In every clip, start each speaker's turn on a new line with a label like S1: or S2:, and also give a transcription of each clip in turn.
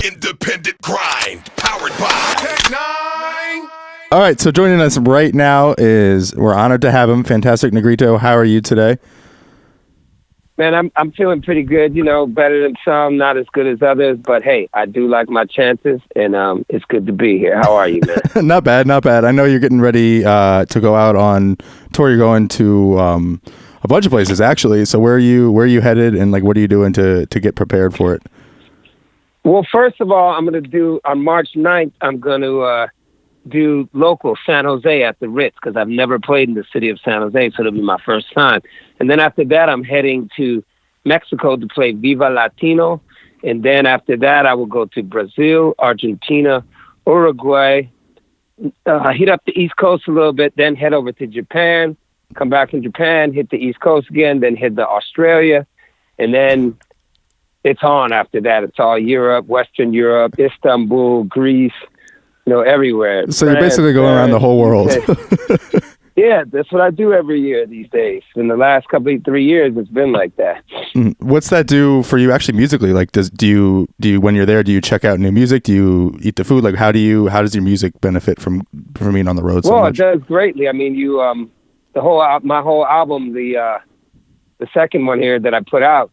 S1: Independent grind, powered by Tech Nine.
S2: All right, so joining us right now we're honored to have him, Fantastic Negrito. How are you today?
S3: Man, I'm feeling pretty good, better than some, not as good as others, but hey, I do like my chances, and it's good to be here. How are you, man?
S2: Not bad. I know you're getting ready to go out on tour. You're going to a bunch of places, actually. So where are you headed, and what are you doing to get prepared for it?
S3: Well, first of all, I'm going to do, on March 9th, I'm going to do local San Jose at the Ritz, because I've never played in the city of San Jose, so it'll be my first time. And then after that, I'm heading to Mexico to play Viva Latino. And then after that, I will go to Brazil, Argentina, Uruguay, hit up the East Coast a little bit, then head over to Japan, come back from Japan, hit the East Coast again, then hit to Australia. And then it's on after that. It's all Europe, Western Europe, Istanbul, Greece, everywhere.
S2: So you're basically going around the whole world.
S3: Yeah, that's what I do every year these days. In the last 3 years, it's been like that.
S2: What's that do for you actually musically? Do you when you're there, do you check out new music? Do you eat the food? How does your music benefit from being on the road so much?
S3: Well, it does greatly. I mean, my whole album, the second one here that I put out,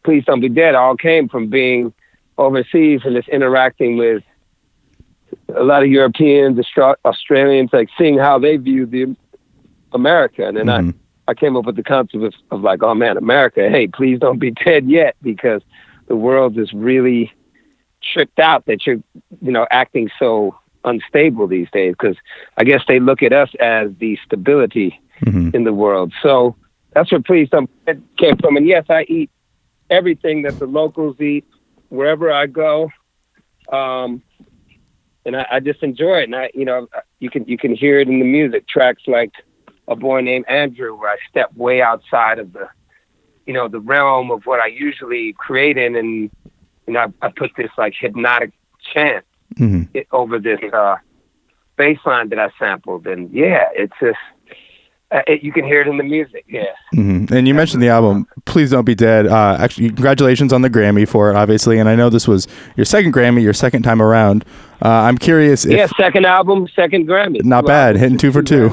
S3: Please Don't Be Dead, all came from being overseas and just interacting with a lot of Europeans, Australians, seeing how they view the America. And then I came up with the concept of oh man, America, hey, please don't be dead yet, because the world is really tripped out that you're, acting so unstable these days, because I guess they look at us as the stability in the world. So that's where Please Don't Be Dead came from. And yes, I eat everything that the locals eat wherever I go. And I just enjoy it. And you can hear it in the music. Tracks like A Boy Named Andrew, where I step way outside of the realm of what I usually create in. And, I put this hypnotic chant over this bass line that I sampled. And yeah, it's just, you can hear it in the music. Yeah.
S2: And you mentioned the album, Please Don't Be Dead. Actually, congratulations on the Grammy for it, obviously. And I know this was your second Grammy, your second time around. I'm curious if...
S3: Yeah, second album, second Grammy.
S2: Not bad, hitting 2 for 2.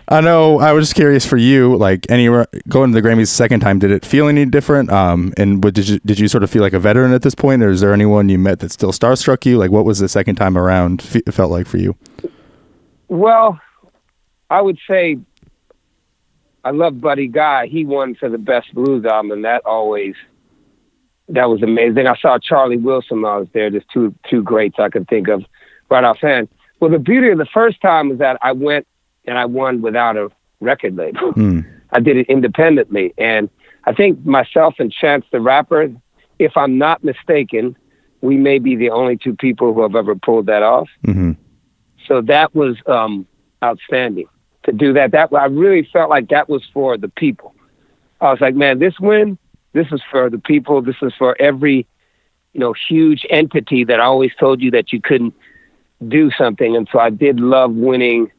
S2: I know, I was just curious for you, going to the Grammys second time, did it feel any different? And did you sort of feel like a veteran at this point? Or is there anyone you met that still starstruck you? What was the second time around felt like for you?
S3: Well, I would say I love Buddy Guy. He won for the best blues album, and that was amazing. I saw Charlie Wilson when I was there. There's two greats I could think of right offhand. Well, the beauty of the first time was that I went and I won without a record label. I did it independently. And I think myself and Chance the Rapper, if I'm not mistaken, we may be the only two people who have ever pulled that off. So that was outstanding. To do that I really felt like that was for the people. I was like, man, this win, this is for the people. This is for every, huge entity that always told you that you couldn't do something. And so I did love winning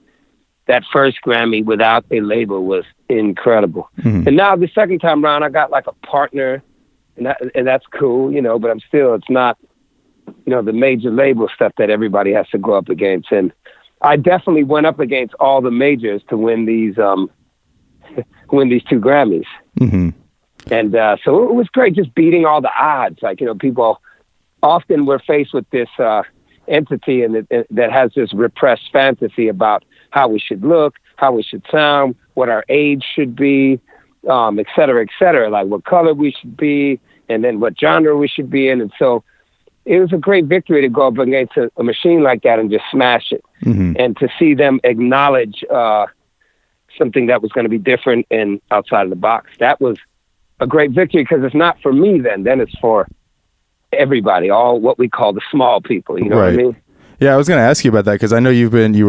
S3: that first Grammy without a label. Was incredible. And now the second time around, I got a partner, and that's cool, but it's not, the major label stuff that everybody has to go up against. And I definitely went up against all the majors to win these 2 Grammys. And so it was great just beating all the odds. People often were faced with this entity that has this repressed fantasy about how we should look, how we should sound, what our age should be, et cetera, what color we should be, and then what genre we should be in. And so it was a great victory to go up against a machine like that and just smash it. And to see them acknowledge something that was going to be different and outside of the box. That was a great victory, because it's not for me then it's for everybody, all what we call the small people, you know what I mean?
S2: Yeah, I was going to ask you about that, because I know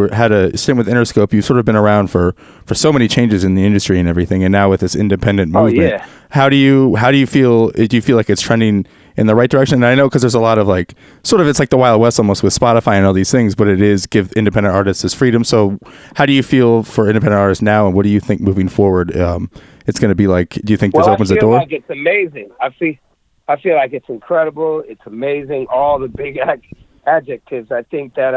S2: had a stint with Interscope. You've sort of been around for so many changes in the industry and everything, and now with this independent movement. How do you feel? Do you feel like it's trending in the right direction? And I know, because there's a lot of it's like the Wild West almost with Spotify and all these things, but it is give independent artists this freedom. So how do you feel for independent artists now, and what do you think moving forward it's going to be like? Do you think this opens the door?
S3: Like it's amazing. I I feel like it's incredible. It's amazing. All the big adjectives. I think that,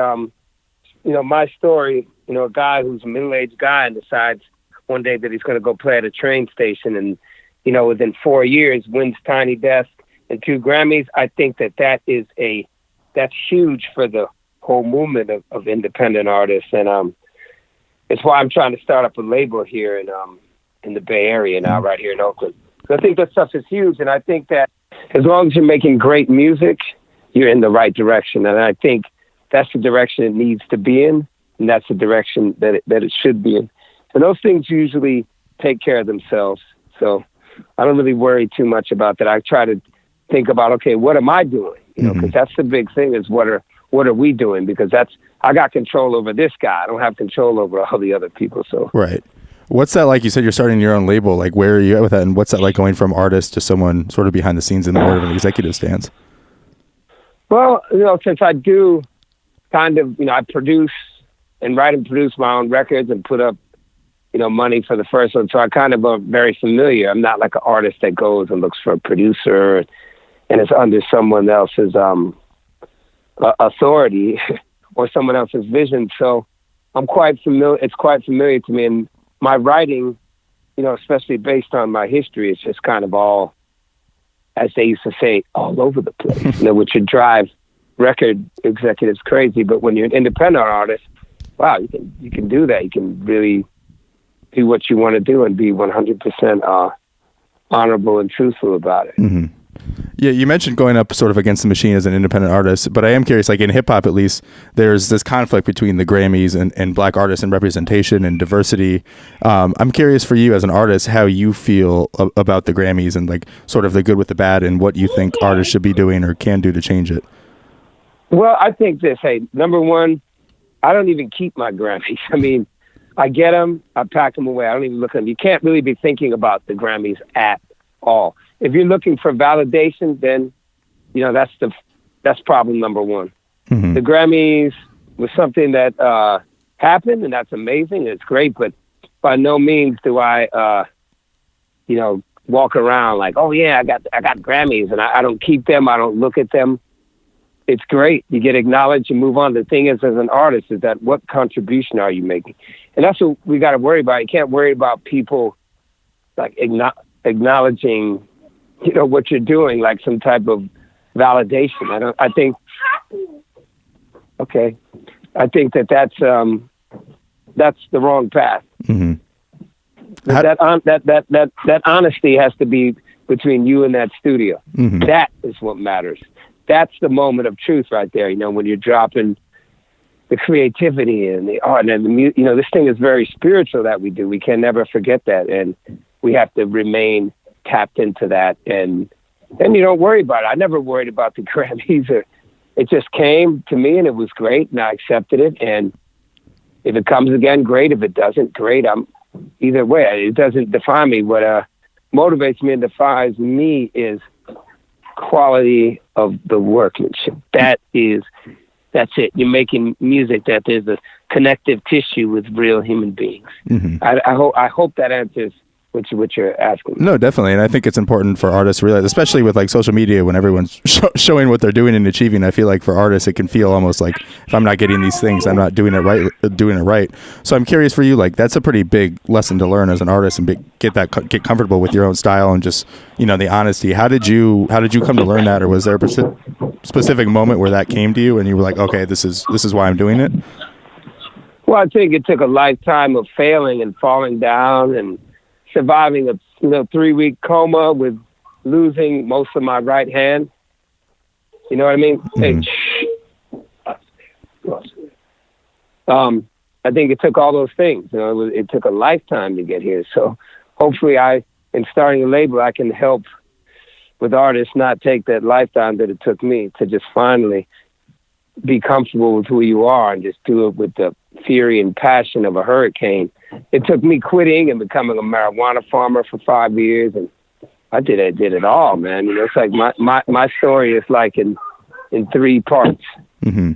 S3: my story, a guy who's a middle-aged guy and decides one day that he's going to go play at a train station and, within 4 years wins Tiny Desk and 2 Grammys. I think that's huge for the whole movement of independent artists. And it's why I'm trying to start up a label here in the Bay Area now, right here in Oakland. So I think that stuff is huge. And I think that as long as you're making great music, you're in the right direction. And I think that's the direction it needs to be in. And that's the direction that it should be in. And those things usually take care of themselves. So I don't really worry too much about that. I try to think about, okay, what am I doing? Because that's the big thing is what are we doing? Because I got control over this guy. I don't have control over all the other people. So
S2: right. What's that like? You said you're starting your own label. Like, where are you at with that? And what's that like going from artist to someone sort of behind the scenes in more of an executive stance?
S3: Well, since I do kind of, I produce and write and produce my own records and put up, money for the first one. So I kind of am very familiar. I'm not like an artist that goes and looks for a producer and is under someone else's authority or someone else's vision. So I'm quite familiar. It's quite familiar to me. And my writing, especially based on my history, is just kind of all, as they used to say, all over the place, which would drive record executives crazy. But when you're an independent artist, wow, you can do that. You can really do what you want to do and be 100% honorable and truthful about it.
S2: Mm-hmm. Yeah, you mentioned going up sort of against the machine as an independent artist, but I am curious, like in hip hop at least, there's this conflict between the Grammys and black artists and representation and diversity. I'm curious for you as an artist, how you feel about the Grammys and like sort of the good with the bad and what you think artists should be doing or can do to change it.
S3: Well, I think this, number one, I don't even keep my Grammys. I mean, I get them, I pack them away. I don't even look at them. You can't really be thinking about the Grammys at all. If you're looking for validation, then, that's problem number one. Mm-hmm. The Grammys was something that happened, and that's amazing. It's great, but by no means do I, walk around like, oh yeah, I got Grammys, and I don't keep them. I don't look at them. It's great. You get acknowledged, you move on. The thing is, as an artist, is that what contribution are you making? And that's what we got to worry about. You can't worry about people like acknowledging, what you're doing, like some type of validation. I think that's the wrong path. Mm-hmm. That honesty has to be between you and that studio. Mm-hmm. That is what matters. That's the moment of truth right there. When you're dropping the creativity and the art and the music, this thing is very spiritual that we do. We can never forget that. And we have to remain tapped into that. And then you don't worry about it. I never worried about the Grammys. It just came to me and it was great. And I accepted it. And if it comes again, great. If it doesn't, great. Either way, it doesn't define me. What motivates me and defines me is quality of the workmanship. That's it. You're making music that there's a connective tissue with real human beings. Mm-hmm. I hope that answers what you're asking.
S2: No, definitely. And I think it's important for artists to realize, especially with like social media, when everyone's showing what they're doing and achieving. I feel like for artists, it can feel almost like if I'm not getting these things, I'm not doing it right. So I'm curious for you, like that's a pretty big lesson to learn as an artist and get comfortable with your own style and just, the honesty. How did you come to learn that? Or was there a specific moment where that came to you and you were like, okay, this is why I'm doing it?
S3: Well, I think it took a lifetime of failing and falling down and surviving a 3-week coma with losing most of my right hand. You know what I mean? Mm-hmm. I think it took all those things. It took a lifetime to get here. So hopefully in starting a label, I can help with artists not take that lifetime that it took me to just finally be comfortable with who you are and just do it with the fury and passion of a hurricane. It took me quitting and becoming a marijuana farmer for 5 years, and I did it all, man. It's like my story is like in 3 parts. Mm-hmm.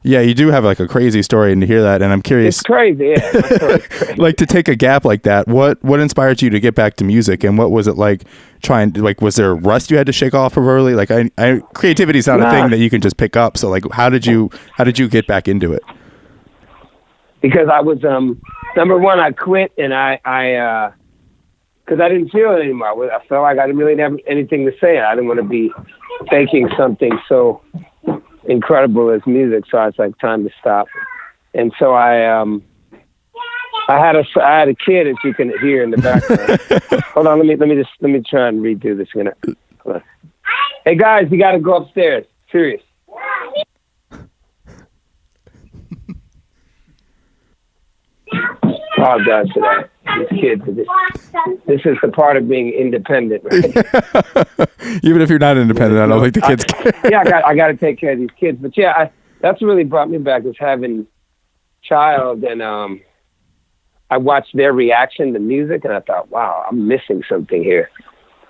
S2: Yeah, you do have like a crazy story, and to hear that, and I'm curious.
S3: It's crazy, yeah. My story's crazy.
S2: Like, to take a gap like that, what inspired you to get back to music, and what was it like was there rust you had to shake off of early? Like, creativity is not a thing that you can just pick up. So like, how did you get back into it?
S3: Because I was number one, I quit, and because I didn't feel it anymore. I felt like I didn't really have anything to say. I didn't want to be faking something so incredible as music. So I was like, time to stop. And so I had a kid, as you can hear in the background. Hold on, let me try and redo this again. Hold on. Hey guys, you got to go upstairs. Serious. Apologize for that. These kids, this is the part of being independent, right?
S2: Even if you're not independent, I don't think the kids care.
S3: Yeah, I got to take care of these kids. But yeah, that's what really brought me back, was having child, and I watched their reaction to music, and I thought, wow, I'm missing something here.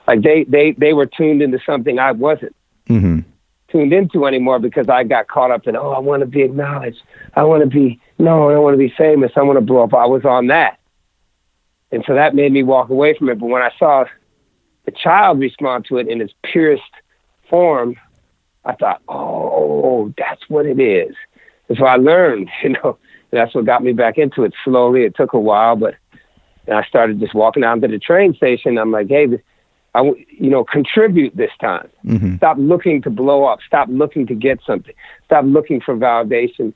S3: Like they were tuned into something I wasn't tuned into anymore, because I got caught up in, I want to be acknowledged. I don't want to be famous. I want to blow up. I was on that. And so that made me walk away from it. But when I saw the child respond to it in its purest form, I thought, that's what it is. And so I learned, and that's what got me back into it slowly. It took a while, but I started just walking down to the train station. I'm like, hey, contribute this time. Stop looking to blow up. Stop looking to get something. Stop looking for validation.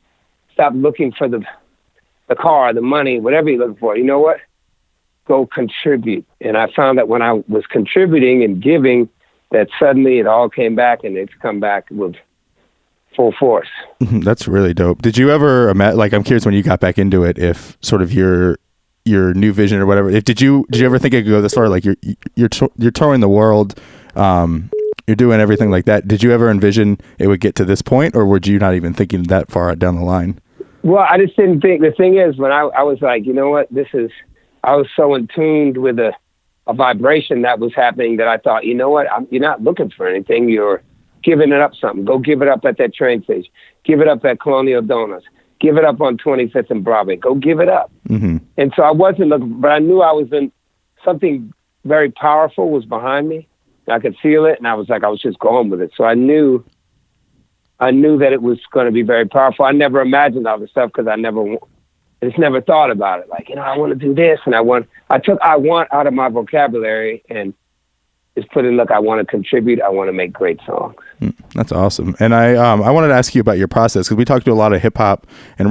S3: Stop looking for the car, the money, whatever you're looking for. You know what? Go contribute. And I found that when I was contributing and giving, that suddenly it all came back, and it's come back with full force. That's
S2: really dope. Did you ever, I'm curious, when you got back into it, if sort of your new vision or whatever, did you ever think it could go this far? Like, you're touring the world, you're doing everything like that. Did you ever envision it would get to this point, or were you not even thinking that far down the line?
S3: Well, I just didn't think. The thing is, when I was like, you know what, I was so in tune with a vibration that was happening, that I thought, you know what, you're not looking for anything. You're giving it up something. Go give it up at that train station. Give it up at Colonial Donuts. Give it up on 25th and Broadway. Go give it up. And so I wasn't looking, but I knew I was in something very powerful was behind me. I could feel it, and I was just going with it. So I knew that it was going to be very powerful. I never imagined all this stuff, because I just never thought about it. Like, I want to do this, and I took I want out of my vocabulary and just put in, look, I want to contribute. I want to make great songs.
S2: That's awesome. And I wanted to ask you about your process, because we talked to a lot of hip hop and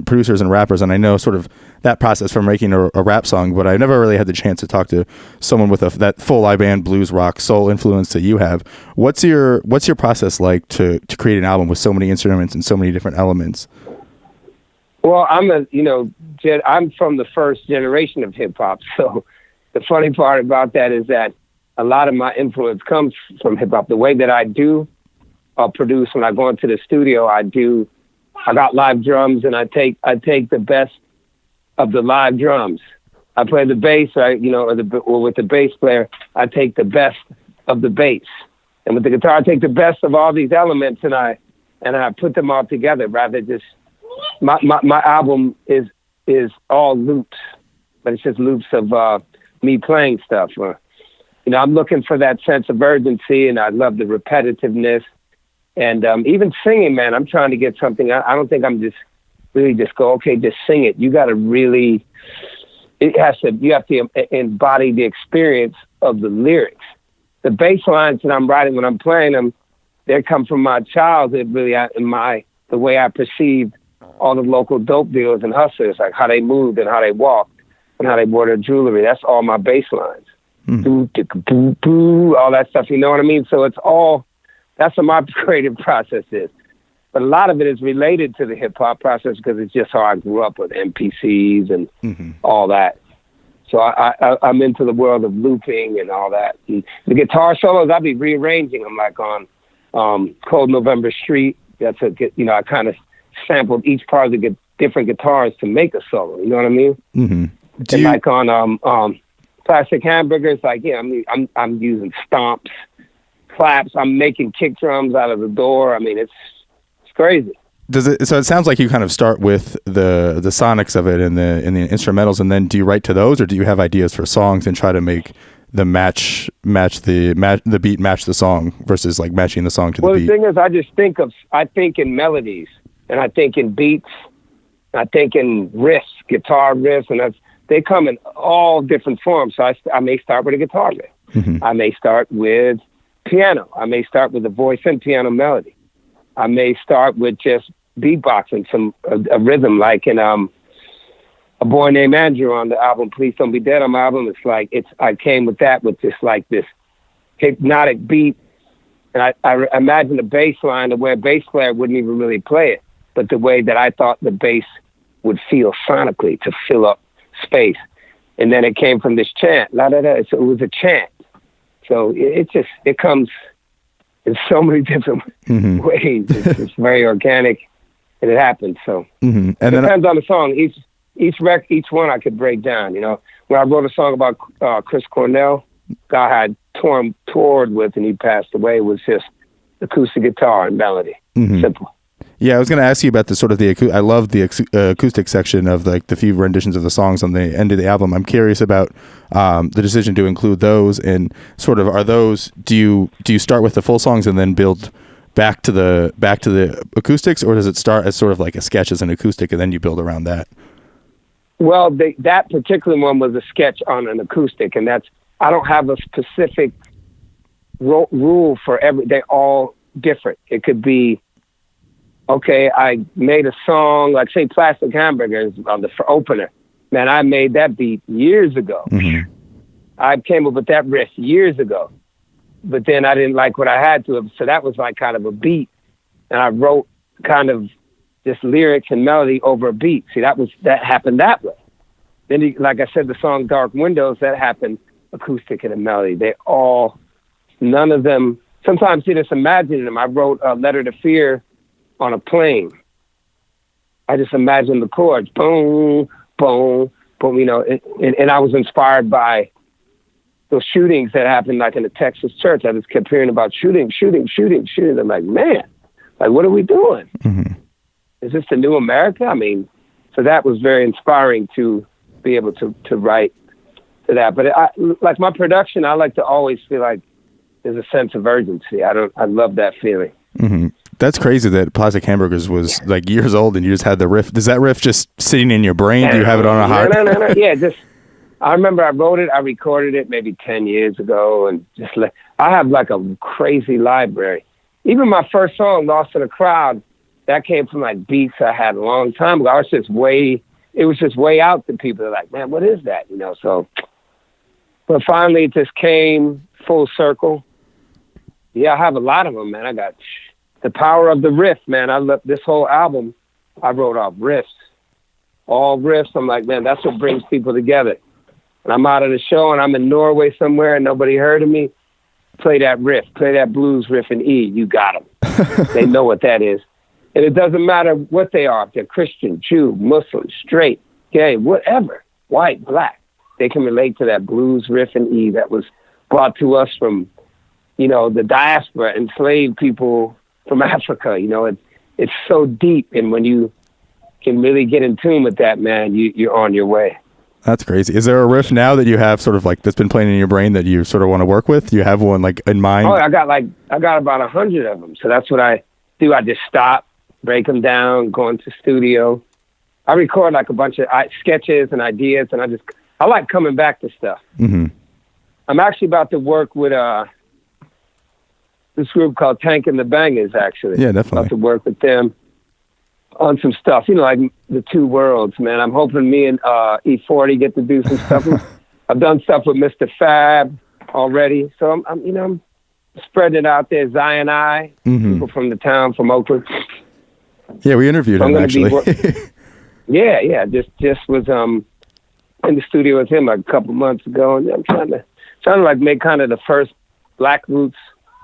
S2: producers and rappers, and I know sort of that process from making a rap song, but I never really had the chance to talk to someone with that full live band blues rock soul influence that you have. What's your process like to create an album with so many instruments and so many different elements?
S3: Well, I'm from the first generation of hip hop. So the funny part about that is that a lot of my influence comes from hip hop. The way that I do produce, when I go into the studio, I got live drums, and I take the best of the live drums. I play the bass, right? Or with the bass player, I take the best of the bass. And with the guitar, I take the best of all these elements, and I put them all together. Rather, just my album is all loops, but it's just loops of me playing stuff. I'm looking for that sense of urgency, and I love the repetitiveness. And even singing, man, I'm trying to get something. I don't think I'm just really just go, okay, just sing it. You got to really, you have to embody the experience of the lyrics. The bass lines that I'm writing when I'm playing them, they come from my childhood, really, the way I perceived all the local dope dealers and hustlers, like how they moved and how they walked and how they wore their jewelry. That's all my bass lines. All that stuff, you know what I mean? So that's what my creative process is. But a lot of it is related to the hip hop process, because it's just how I grew up with MPCs and all that. So I'm into the world of looping and all that. And the guitar solos, I'll be rearranging them, like on Cold November Street. I kind of sampled each part of the different guitars to make a solo. You know what I mean? Like on Plastic Hamburgers, I'm using stomps, claps. I'm making kick drums out of the door. I mean, it's crazy.
S2: Does it? So it sounds like you kind of start with the sonics of it and the instrumentals, and then do you write to those, or do you have ideas for songs and try to make the the beat match the song versus like matching the song to the beat?
S3: Well, the thing is, I think in melodies, and I think in beats, I think in riffs, guitar riffs, and they come in all different forms. So I may start with a guitar riff.
S2: Mm-hmm.
S3: I may start with piano. I may start with a voice and piano melody. I may start with just beatboxing, a rhythm, like in A Boy Named Andrew on the album Please Don't Be Dead on my album. I came with that with just like this hypnotic beat, and I imagined a bass line the way a bass player wouldn't even really play it, but the way that I thought the bass would feel sonically to fill up space. And then it came from this chant, la da da. So it was a chant. So it comes in so many different
S2: mm-hmm.
S3: ways. It's very organic, and it happens. So
S2: mm-hmm. And
S3: it depends on the song. Each one I could break down. You know, when I wrote a song about Chris Cornell, guy I had toured with, and he passed away, it was just acoustic guitar and melody.
S2: Mm-hmm.
S3: Simple.
S2: Yeah, I was going to ask you about the sort of I love the acoustic section of like the few renditions of the songs on the end of the album. I'm curious about the decision to include those, and sort of are those, do you start with the full songs and then build back to the acoustics, or does it start as sort of like a sketch as an acoustic and then you build around that?
S3: Well, that particular one was a sketch on an acoustic, and I don't have a specific rule for they're all different. It could be, okay, I made a song, like say Plastic Hamburgers on the opener. Man, I made that beat years ago.
S2: Mm-hmm.
S3: I came up with that riff years ago. But then I didn't like what I had to it, so that was like kind of a beat. And I wrote kind of just lyrics and melody over a beat. See, that happened that way. Then, like I said, the song Dark Windows, that happened acoustic and a melody. None of them, sometimes you just imagine them. I wrote a Letter to Fear on a plane. I just imagined the chords, boom, boom, boom, you know, and I was inspired by those shootings that happened like in the Texas church. I just kept hearing about shooting. I'm like, man, like, what are we doing?
S2: Mm-hmm.
S3: Is this the new America? I mean, so that was very inspiring to be able to write to that. But like my production, I like to always feel like there's a sense of urgency. I love that feeling.
S2: Mm-hmm. That's crazy that Plastic Hamburgers was like years old and you just had the riff. Does that riff just sitting in your brain? Do you have it on a hard?
S3: No. Yeah, I remember I wrote it, I recorded it maybe 10 years ago, and I have like a crazy library. Even my first song, Lost in the Crowd, that came from like beats I had a long time ago. It was just way out to people. They're like, man, what is that? You know, so, but finally it just came full circle. Yeah, I have a lot of them, man. I got the power of the riff, man. I love this whole album. I wrote off riffs, all riffs. I'm like, man, that's what brings people together. And I'm out of the show and I'm in Norway somewhere and nobody heard of me. Play that riff, play that blues riff in E. You got them. They know what that is. And it doesn't matter what they are. If they're Christian, Jew, Muslim, straight, gay, whatever, white, black, they can relate to that blues riff in E that was brought to us from, you know, the diaspora, enslaved people from Africa. You know, it's so deep. And when you can really get in tune with that, man, you're on your way.
S2: That's crazy. Is there a riff now that you have sort of like that's been playing in your brain that you sort of want to work with? Do you have one like in mind?
S3: Oh, I got about 100 of them. So that's what I do. I just stop, break them down, go into the studio. I record like a bunch of sketches and ideas, and I like coming back to stuff.
S2: Mm-hmm.
S3: I'm actually about to work with this group called Tank and the Bangers, actually.
S2: Yeah, definitely.
S3: About to work with them on some stuff, you know, like the Two Worlds, man. I'm hoping me and E40 get to do some stuff. I've done stuff with Mr. Fab already, so I'm spreading it out there. Zion I,
S2: mm-hmm.
S3: people from the town, from Oakland.
S2: Yeah, we interviewed him actually.
S3: Yeah, just was in the studio with him like a couple months ago, and I'm trying to like make kind of the first Black Roots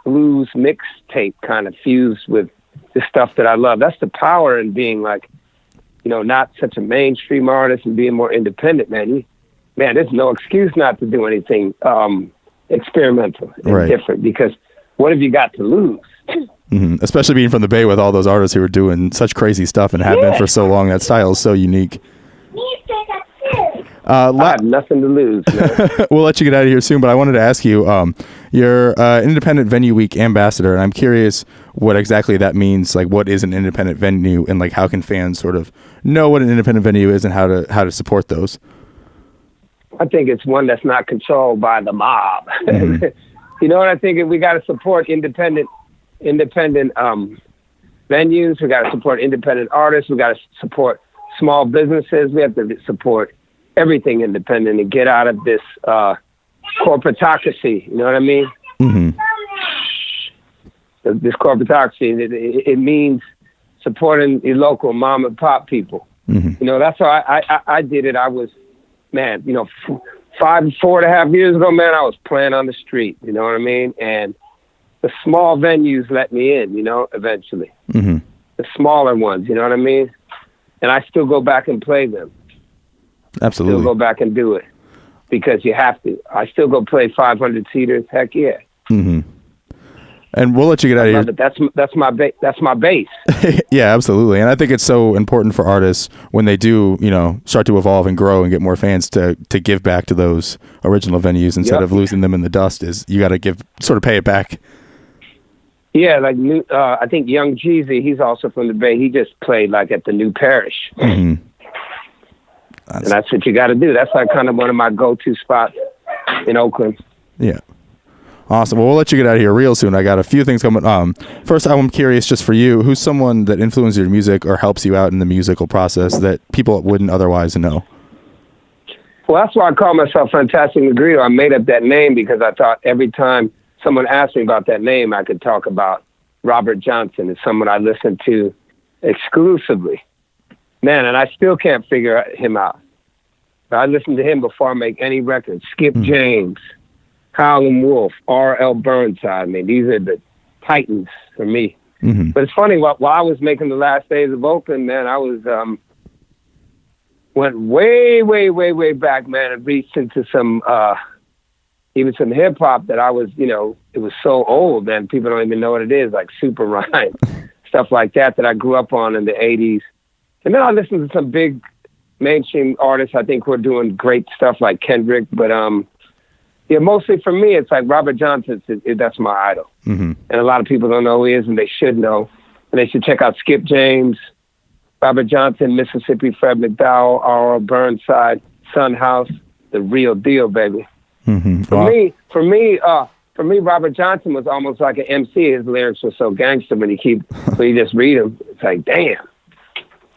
S3: blues mixtape kind of fused with the stuff that I love. That's the power in being like, you know, not such a mainstream artist and being more independent, man. There's no excuse not to do anything experimental and
S2: right.
S3: different, because what have you got to lose?
S2: Especially being from the Bay with all those artists who are doing such crazy stuff and have been for so long. That style is so unique.
S3: I have nothing to lose, man.
S2: We'll let you get out of here soon, but I wanted to ask you, you're Independent Venue Week ambassador, and I'm curious what exactly that means. Like, what is an independent venue, and like, how can fans sort of know what an independent venue is and how to support those?
S3: I think it's one that's not controlled by the mob. You know what I think? We got to support independent venues. We got to support independent artists. We got to support small businesses. We have to support everything independent and get out of this corporatocracy. You know what I mean? This corporatocracy, it means supporting the local mom and pop people. You know, that's how I did it. I was, man, you know, 4.5 years ago, man, I was playing on the street. You know what I mean? And the small venues let me in, you know, eventually. The smaller ones, you know what I mean? And I still go back and play them.
S2: Absolutely.
S3: Still go back and do it because you have to. I still go play 500 seaters. Heck yeah.
S2: And we'll let you get out of here.
S3: That's my base.
S2: Yeah, absolutely. And I think it's so important for artists when they do, you know, start to evolve and grow and get more fans to give back to those original venues instead of losing them in the dust. Is you got to sort of pay it back.
S3: Yeah, like I think Young Jeezy, he's also from the Bay. He just played like at the New Parish. And that's what you got to do. That's like kind of one of my go-to spots in Oakland.
S2: Yeah. Awesome. Well, we'll let you get out of here real soon. I got a few things coming. First, I'm curious just for you, who's someone that influences your music or helps you out in the musical process that people wouldn't otherwise know?
S3: Well, that's why I call myself Fantastic Negrito. I made up that name because I thought every time someone asked me about that name, I could talk about Robert Johnson. It's someone I listen to exclusively. Man, and I still can't figure him out. I listen to him before I make any record. Skip James, Howlin' Wolf, R.L. Burnside. I mean, these are the titans for me. But it's funny, while I was making the last days of Oakland, man, I was went way, way, way, way back, man, and reached into some even some hip hop that I was, you know, it was so old, man, people don't even know what it is, like Super Rhyme, stuff like that I grew up on in the 80s. And then I listened to some big mainstream artists I think who are doing great stuff like Kendrick, but yeah, mostly for me, it's like Robert Johnson. That's my idol. And a lot of people don't know who he is, and they should know. And they should check out Skip James, Robert Johnson, Mississippi Fred McDowell, R.L. Burnside, Son House, the real deal, baby. For me, Robert Johnson was almost like an MC. His lyrics were so gangster when you just read them. It's like, damn.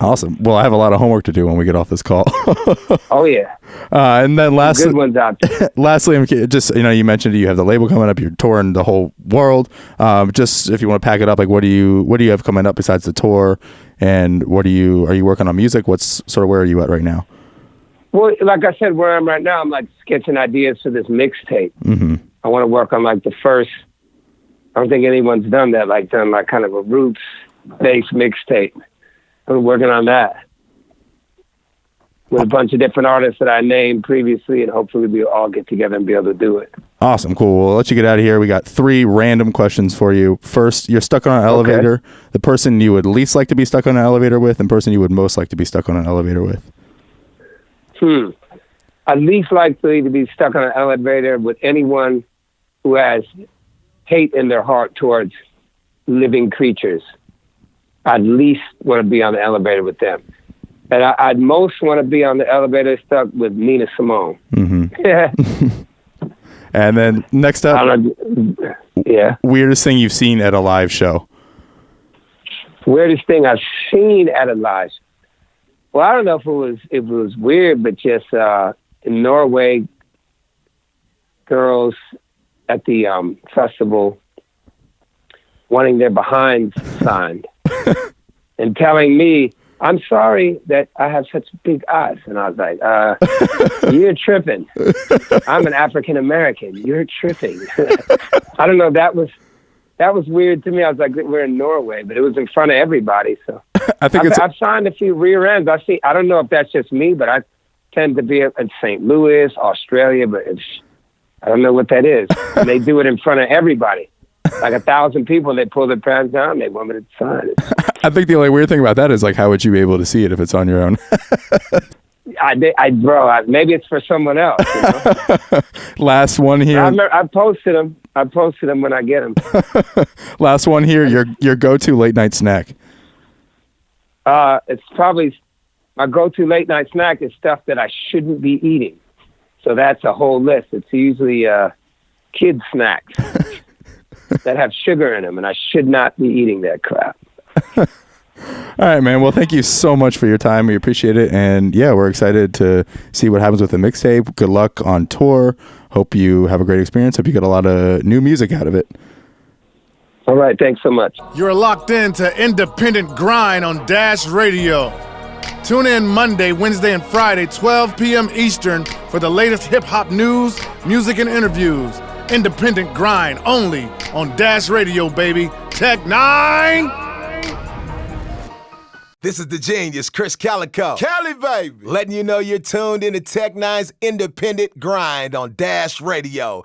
S2: Awesome. Well, I have a lot of homework to do when we get off this call.
S3: Oh yeah.
S2: And then lastly,
S3: good ones out there.
S2: Lastly, I'm just, you know, you mentioned you have the label coming up. You're touring the whole world. Just if you want to pack it up, like what do you have coming up besides the tour? And are you working on music? What's sort of, where are you at right now?
S3: Well, like I said, where I'm right now, I'm like sketching ideas for this mixtape. I want to work on like the first. I don't think anyone's done that. Like done like kind of a roots-based mixtape. I'm working on that with a bunch of different artists that I named previously, and hopefully we'll all get together and be able to do it.
S2: Awesome. Cool. We'll let you get out of here. We got 3 random questions for you. First, you're stuck on an elevator. Okay. The person you would least like to be stuck on an elevator with, and person you would most like to be stuck on an elevator with.
S3: I'd least likely to be stuck on an elevator with anyone who has hate in their heart towards living creatures. I'd least want to be on the elevator with them. And I'd most want to be on the elevator stuck with Nina Simone.
S2: And then next up, weirdest thing you've seen at a live show.
S3: Weirdest thing I've seen at a live show. Well, I don't know if it was weird, but just in Norway, girls at the festival wanting their behinds signed and telling me, I'm sorry that I have such big eyes. And I was like, you're tripping. I'm an African American. You're tripping. I don't know. That was weird to me. I was like, we're in Norway, but it was in front of everybody. So I've signed a few rear ends. I don't know if that's just me, but I tend to be in St. Louis, Australia, but I don't know what that is. And they do it in front of everybody. like 1,000 people, they pull their pants down, they want me to sign it.
S2: I think the only weird thing about that is like, how would you be able to see it if it's on your own?
S3: Maybe it's for someone else. You know?
S2: Last one here.
S3: I posted them. I posted them when I get them.
S2: Last one here. Your go-to late night snack.
S3: It's probably my go-to late night snack is stuff that I shouldn't be eating. So that's a whole list. It's usually kid snacks that have sugar in them, and I should not be eating that crap.
S2: All right, man. Well, thank you so much for your time. We appreciate it. And yeah, we're excited to see what happens with the mixtape. Good luck on tour. Hope you have a great experience. Hope you get a lot of new music out of it.
S3: All right. Thanks so much.
S4: You're locked into Independent Grind on Dash Radio. Tune in Monday, Wednesday, and Friday, 12 p.m. Eastern for the latest hip-hop news, music, and interviews. Independent Grind only on Dash Radio, baby. Tech 9!
S1: This is the genius, Chris Calico. Cali, baby. Letting you know you're tuned into Tech Nine's Independent Grind on Dash Radio.